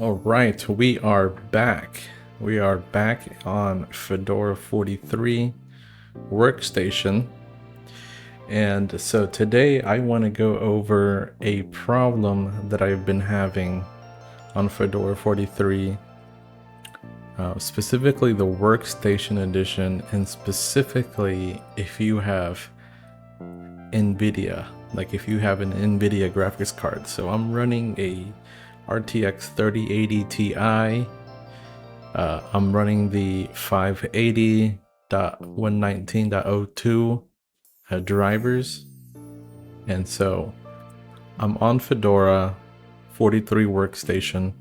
All right, we are back. We are back on Fedora 43 Workstation. And so today I want to go over a problem that I've been having on Fedora 43, specifically the Workstation edition, and specifically if you have Nvidia, like if you have an Nvidia graphics card. So I'm running a RTX 3080 Ti. I'm running the 580.119.02 drivers, and so I'm on Fedora 43 Workstation,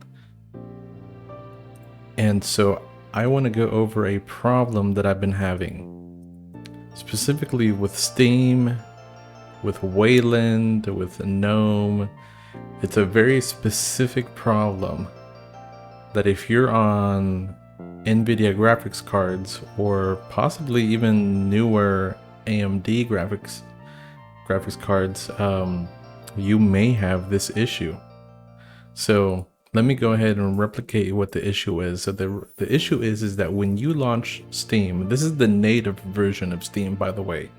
and so I want to go over a problem that I've been having, specifically with Steam, with Wayland, with Gnome. It's a very specific problem that if you're on Nvidia graphics cards, or possibly even newer AMD graphics cards, you may have this issue. So let me go ahead and replicate what the issue is. So the issue is that when you launch Steam, this is the native version of Steam, by the way.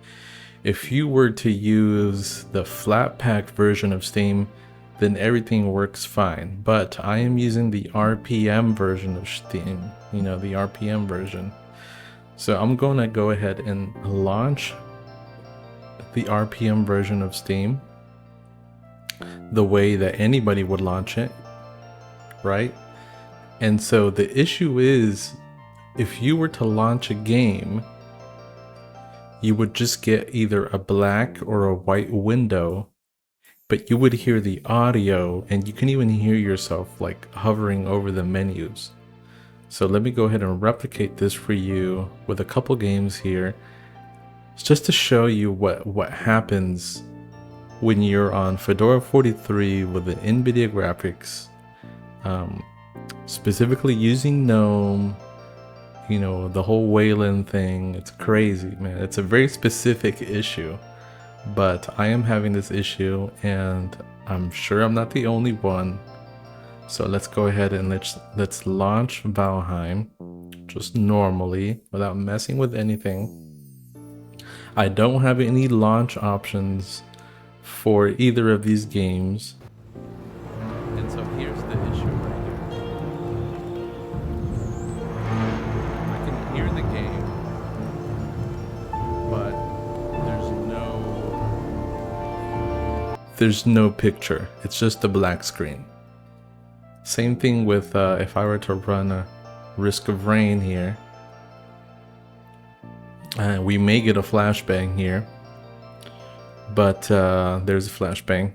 If you were to use the Flatpak version of Steam, then everything works fine. But I am using the RPM version of Steam, the RPM version. So I'm going to go ahead and launch the RPM version of Steam the way that anybody would launch it, right? And so the issue is, if you were to launch a game, you would just get either a black or a white window, but you would hear the audio, and you can even hear yourself like hovering over the menus. So let me go ahead and replicate this for you with a couple games here, just to show you what happens when you're on Fedora 43 with the Nvidia graphics, specifically using Gnome, the whole Wayland thing. It's crazy, man. It's a very specific issue. But I am having this issue, and I'm sure I'm not the only one. So let's go ahead and let's launch Valheim just normally without messing with anything. I don't have any launch options for either of these games. And so here's the issue right here. I can hear the game, but there's no picture. It's just a black screen. Same thing with if I were to run a Risk of Rain here. We may get a flashbang here, but there's a flashbang.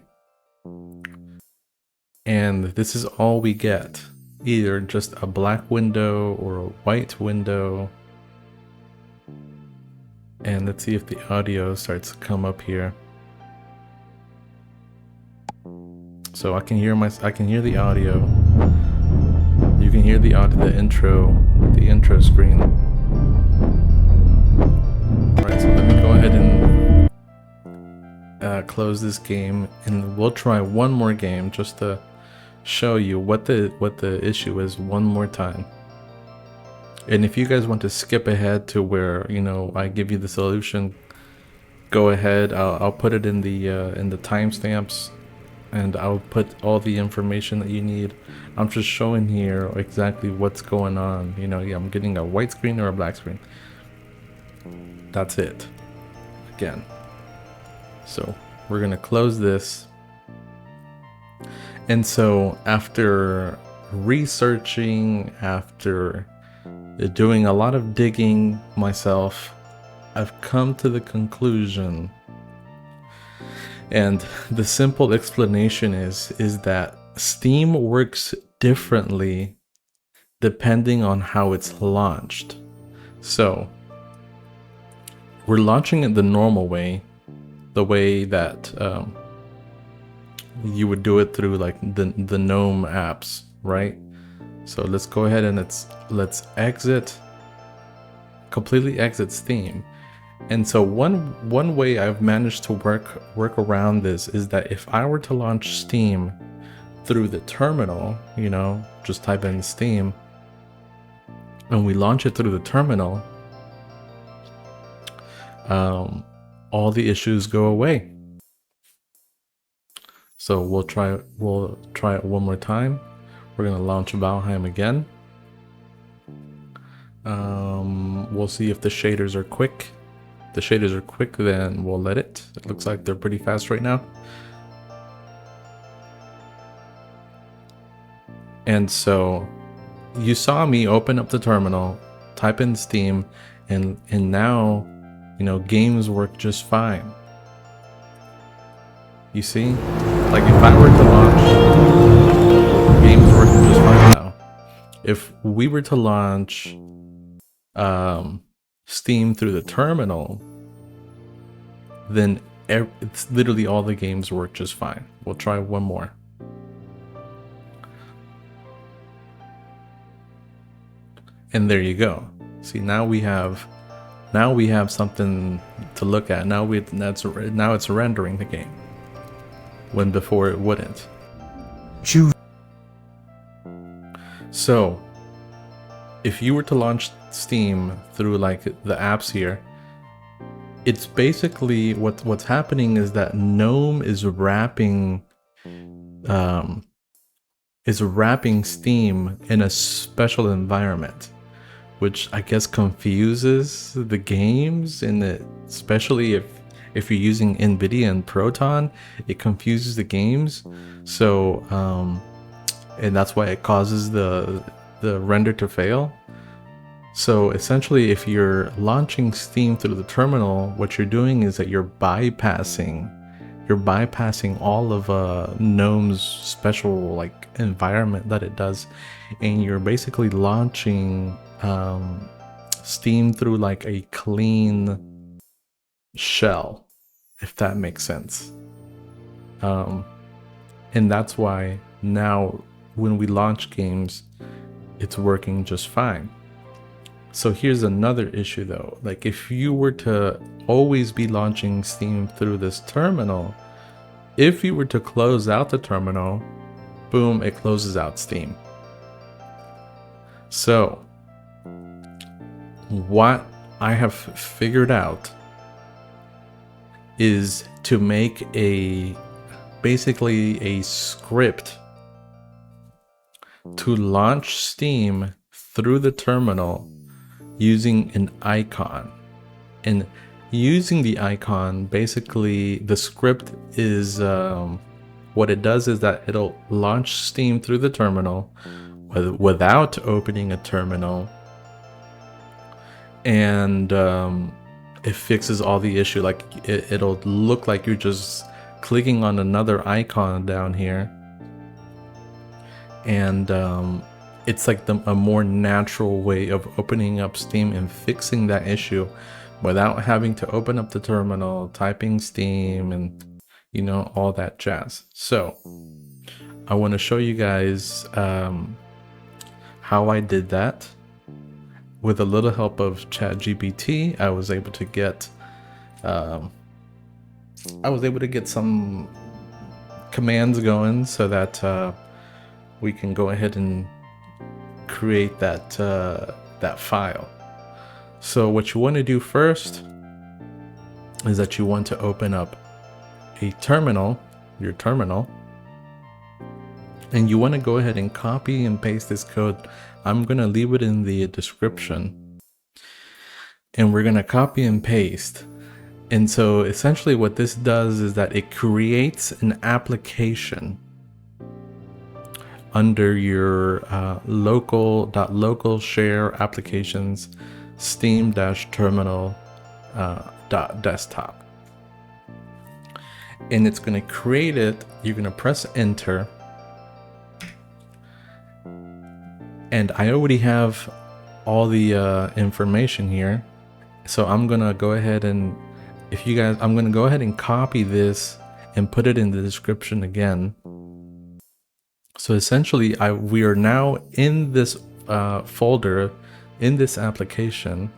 And this is all we get. Either just a black window or a white window. And let's see if the audio starts to come up here. So I can hear the audio. You can hear the audio, the intro screen. Alright, so let me go ahead and close this game, and we'll try one more game just to show you what the issue is one more time. And if you guys want to skip ahead to where I give you the solution, go ahead. I'll put it in the timestamps, and I'll put all the information that you need. I'm just showing here exactly what's going on. I'm getting a white screen or a black screen. That's it. Again. So we're gonna close this. And so after researching, after doing a lot of digging myself, I've come to the conclusion, and the simple explanation is that Steam works differently depending on how it's launched. So we're launching it the normal way, the way that you would do it through like the Gnome apps, right? So let's go ahead and let's completely exit Steam. And so one way I've managed to work around this is that if I were to launch Steam through the terminal, you know, just type in Steam, and we launch it through the terminal, all the issues go away. So we'll try it one more time. We're gonna launch Valheim again. We'll see if the shaders are quick. If the shaders are quick, then we'll let it. It looks like they're pretty fast right now. And so you saw me open up the terminal, type in Steam, and now, you know, games work just fine. You see? Like if I were to launch, games work just fine now. If we were to launch Steam through the terminal, then it's literally all the games work just fine. We'll try one more. And there you go. See, now we have something to look at. Now it's rendering the game, when before it wouldn't. So if you were to launch Steam through like the apps here, it's basically what's happening is that Gnome is wrapping Steam in a special environment, which I guess confuses the games, and especially if you're using Nvidia and Proton, it confuses the games. So and that's why it causes the render to fail. So essentially, if you're launching Steam through the terminal, what you're doing is that you're bypassing all of Gnome's special like environment that it does, and you're basically launching Steam through like a clean shell, if that makes sense. And that's why now when we launch games, it's working just fine. So here's another issue though. Like if you were to always be launching Steam through this terminal, if you were to close out the terminal, boom, it closes out Steam. So what I have figured out is to make basically a script to launch Steam through the terminal using an icon. And using the icon, basically the script is what it does is that it'll launch Steam through the terminal without opening a terminal, and it fixes all the issue. Like it'll look like you're just clicking on another icon down here, and it's like a more natural way of opening up Steam and fixing that issue without having to open up the terminal, typing Steam, and you know, all that jazz. So I want to show you guys how I did that. With a little help of ChatGPT, I was able to get some commands going so that we can go ahead and create that file. So what you want to do first is that you want to open up a terminal, your terminal, and you want to go ahead and copy and paste this code. I'm going to leave it in the description, and we're going to copy and paste. And so essentially what this does is that it creates an application under your local share applications steam-terminal.desktop. And it's going to create it. You're going to press enter. And I already have all the information here. So I'm going to go ahead and, I'm going to go ahead and copy this and put it in the description again. So essentially we are now in this folder, in this application,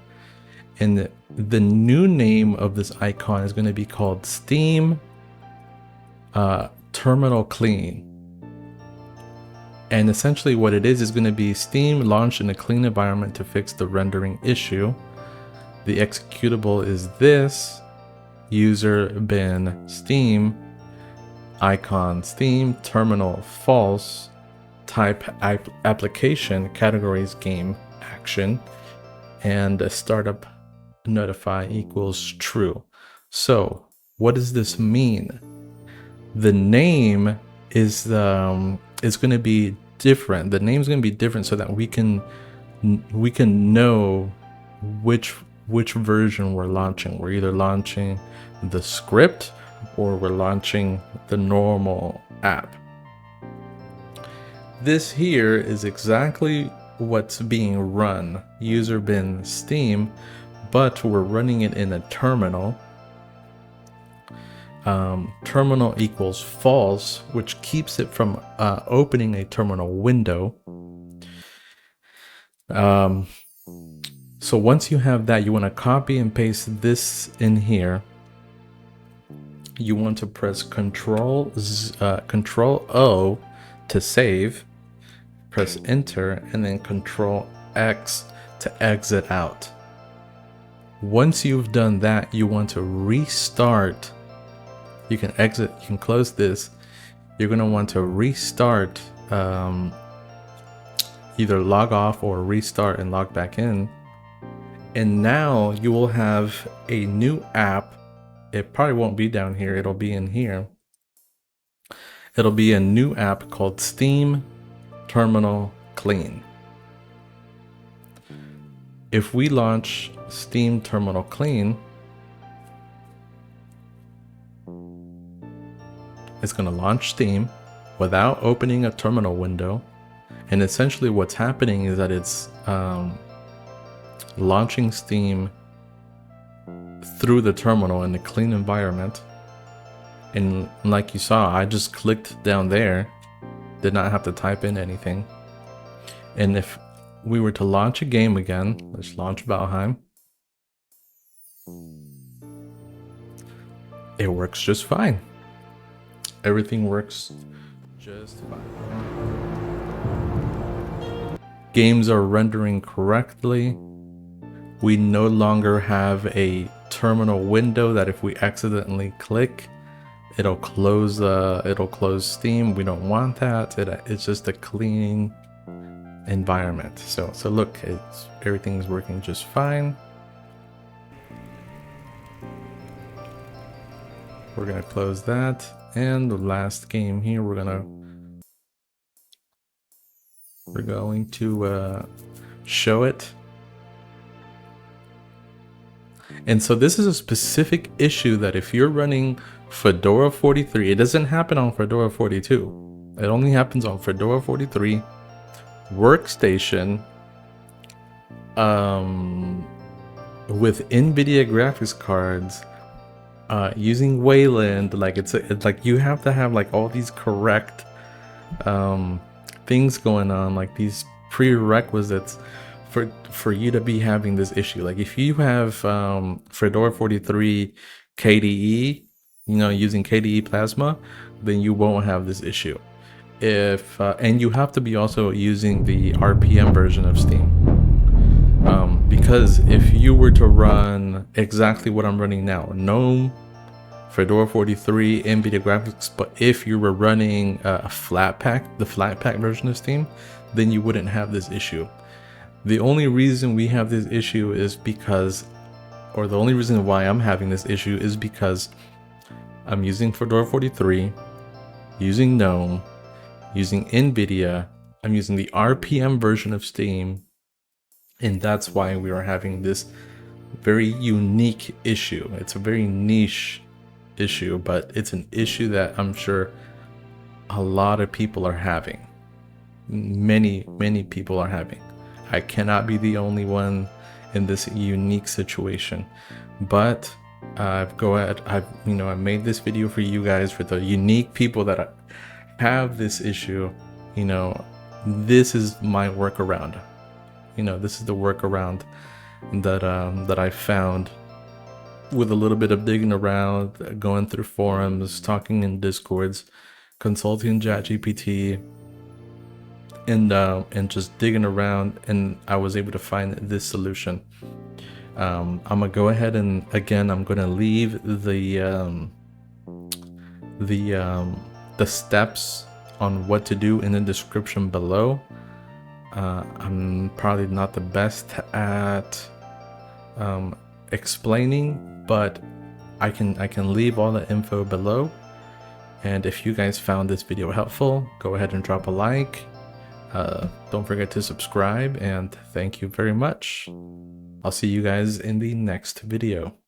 and the new name of this icon is going to be called Steam Terminal Clean. And essentially what it is going to be Steam launched in a clean environment to fix the rendering issue. The executable is this: user bin steam, icon steam, terminal false, type application, categories game action, and a startup notify equals true. So what does this mean? The name is going to be different. The name is going to be different so that we can know which version we're launching. We're either launching the script or we're launching the normal app. This here is exactly what's being run, user bin steam, but we're running it in a terminal. Terminal equals false, which keeps it from opening a terminal window. So once you have that, you want to copy and paste this in here. You want to press Ctrl O to save, press Enter, and then Ctrl X to exit out. Once you've done that, you want to restart. You can exit, you can close this. You're going to want to restart, either log off or restart and log back in. And now you will have a new app. It probably won't be down here, it'll be in here. It'll be a new app called Steam Terminal Clean. If we launch Steam Terminal Clean, it's going to launch Steam without opening a terminal window. And essentially what's happening is that it's launching Steam through the terminal in a clean environment. And like you saw, I just clicked down there, did not have to type in anything. And if we were to launch a game again, let's launch Valheim. It works just fine. Everything works just fine. Games are rendering correctly. We no longer have a terminal window that if we accidentally click, it'll close Steam. We don't want that. It's just a clean environment. So look, everything's working just fine. We're gonna close that, and the last game here, we're going to show it. And so this is a specific issue that if you're running Fedora 43, it doesn't happen on Fedora 42. It only happens on Fedora 43, Workstation, with Nvidia graphics cards, using Wayland. Like it's like you have to have like all these correct things going on, like these prerequisites for you to be having this issue. Like if you have Fedora 43 KDE, using KDE Plasma, then you won't have this issue. And you have to be also using the RPM version of Steam, because if you were to run exactly what I'm running now, Gnome, Fedora 43, Nvidia graphics, but if you were running the flat pack version of Steam, then you wouldn't have this issue. The only reason we have this issue is because, or the only reason why I'm having this issue is because I'm using Fedora 43, using Gnome, using Nvidia, I'm using the RPM version of Steam, and that's why we are having this very unique issue. It's a very niche issue, but it's an issue that I'm sure a lot of people are having. Many people are having. I cannot be the only one in this unique situation, but I made this video for you guys, for the unique people that have this issue. This is my workaround. This is the workaround that I found with a little bit of digging around, going through forums, talking in discords, consulting ChatGPT, and just digging around, and I was able to find this solution. I'm gonna go ahead and again I'm gonna leave the steps on what to do in the description below. I'm probably not the best at explaining, but I can leave all the info below. And if you guys found this video helpful, go ahead and drop a like. Don't forget to subscribe, and thank you very much. I'll see you guys in the next video.